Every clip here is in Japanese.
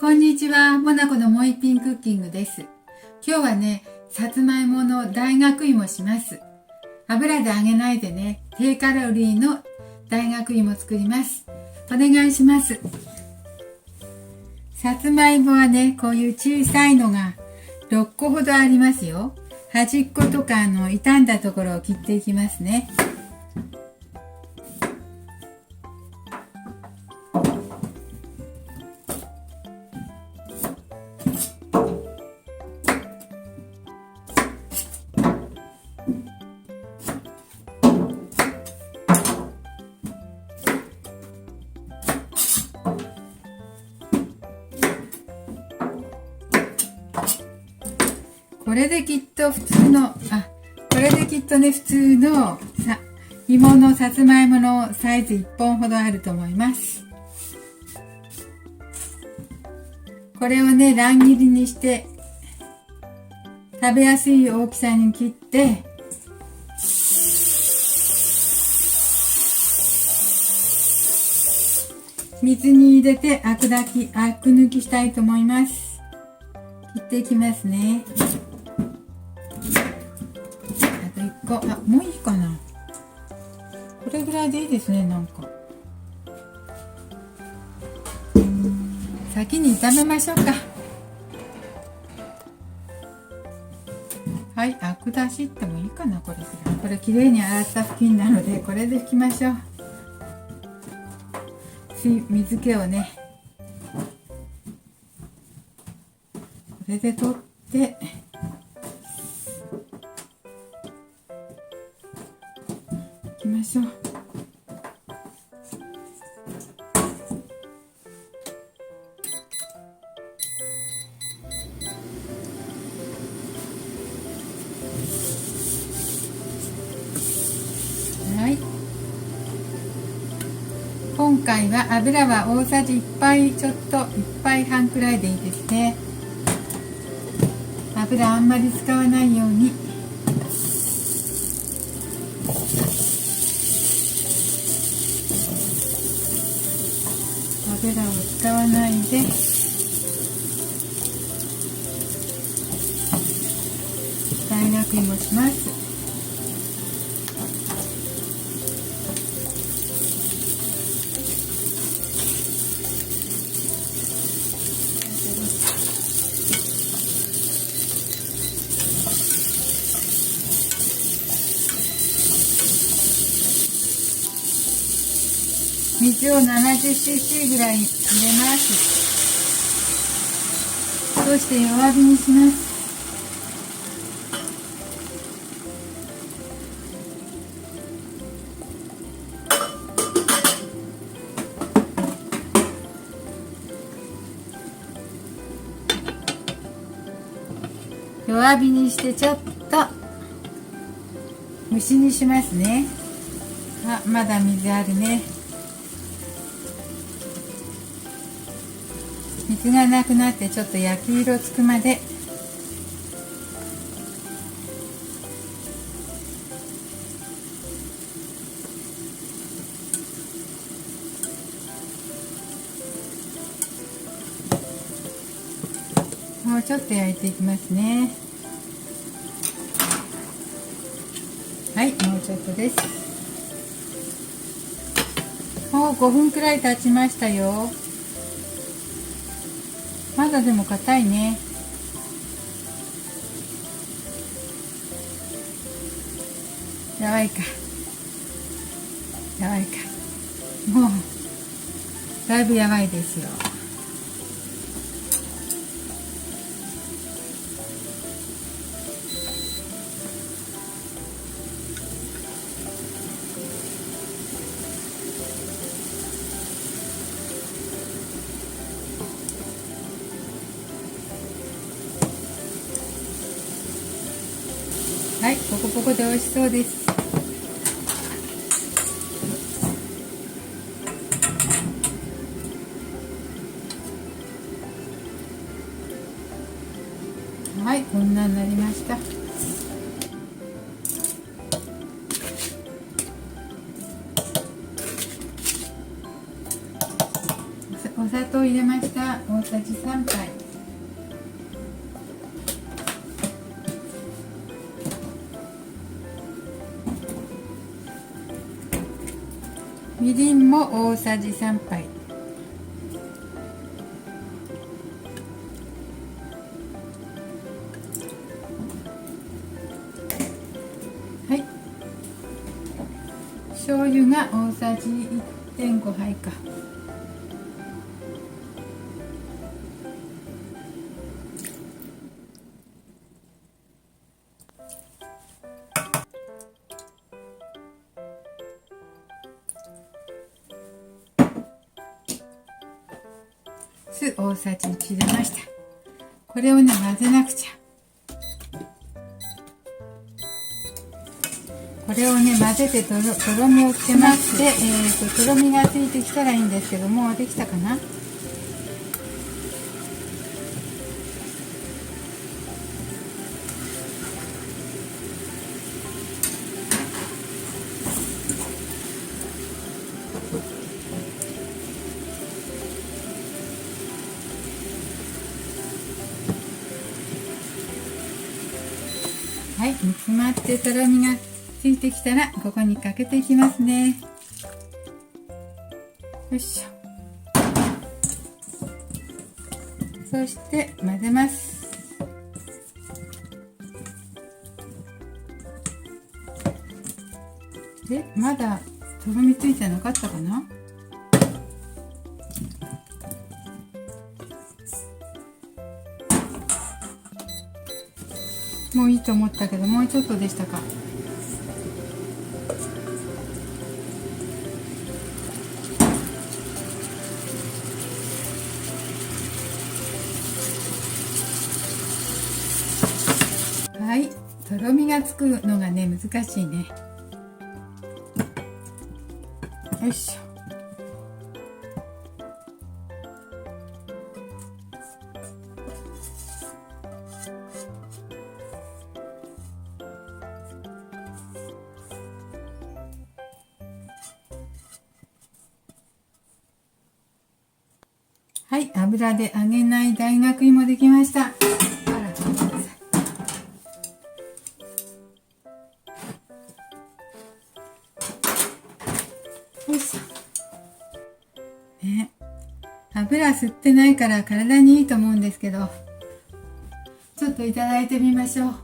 こんにちは、モナコのもう一品クッキングです。今日はね、さつまいもの大学芋します。油で揚げないでね、低カロリーの大学芋作ります。お願いします。さつまいもはね、こういう小さいのが6個ほどありますよ。端っことか傷んだところを切っていきますね。これできっと普通の、普通の芋のさつまいものサイズ1本ほどあると思います。これをね、乱切りにして食べやすい大きさに切って、水に入れてアク抜きしたいと思います。切っていきますね。あと1個、もういいかな。これぐらいでいいですね。なんか先に炒めましょうか。はい、アク出しってもいいかな。これきれいに洗った布巾なので、これで拭きましょう。水気をね、これで取っていきましょう。はい、今回は油は大さじ1杯ちょっと、1杯半くらいでいいですね。油あんまり使わないように。油を使わないで大学芋します。水を 70cc ぐらい入れます。そして弱火にします。弱火にしてちょっと蒸しにしますね。まだ水あるね。水がなくなってちょっと焼き色つくまでもうちょっと焼いていきますね。はい、もうちょっとです。もう5分くらい経ちましたよ。まだでも硬いね。やばいか。もうだいぶやばいですよ。はい、ポコポコで美味しそうです。はい、こんなになりました。お砂糖入れました。大さじ3杯。みりんも大さじ3杯。はい。醤油が大さじ 1.5 杯か。酢大さじ1入れました。これをね、混ぜなくちゃ。これをね、混ぜてとろみをつけまして、とろみがついてきたらいいんですけども、できたかな？はい、煮詰まってとろみがついてきたら、ここにかけていきますね。よいしょ。そして混ぜます。で、まだとろみついてなかったかな？もういいと思ったけど、もうちょっとでしたか。はい、とろみがつくのがね、難しいね。よいしょ。はい、油で揚げない大学芋できました。あら、ごめんなさい。よいしょ。ね、油吸ってないから体にいいと思うんですけど、ちょっといただいてみましょう。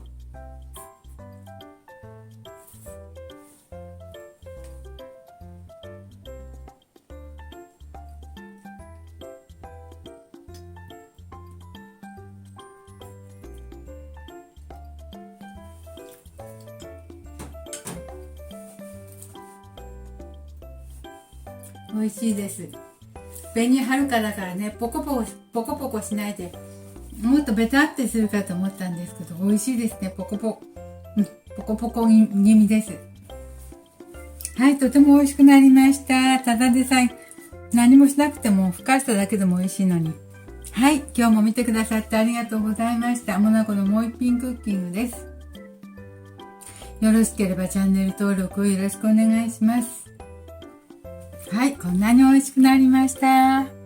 美味しいです。紅はるかだからね、ポコポコしないで、もっとベタってするかと思ったんですけど、美味しいですね。ポコポコ気味です。はい、とても美味しくなりました。ただでさえ何もしなくてもふかしただけでも美味しいのに。はい、今日も見てくださってありがとうございました。モナコのもう一品クッキングです。よろしければチャンネル登録をよろしくお願いします。はい、こんなに美味しくなりました。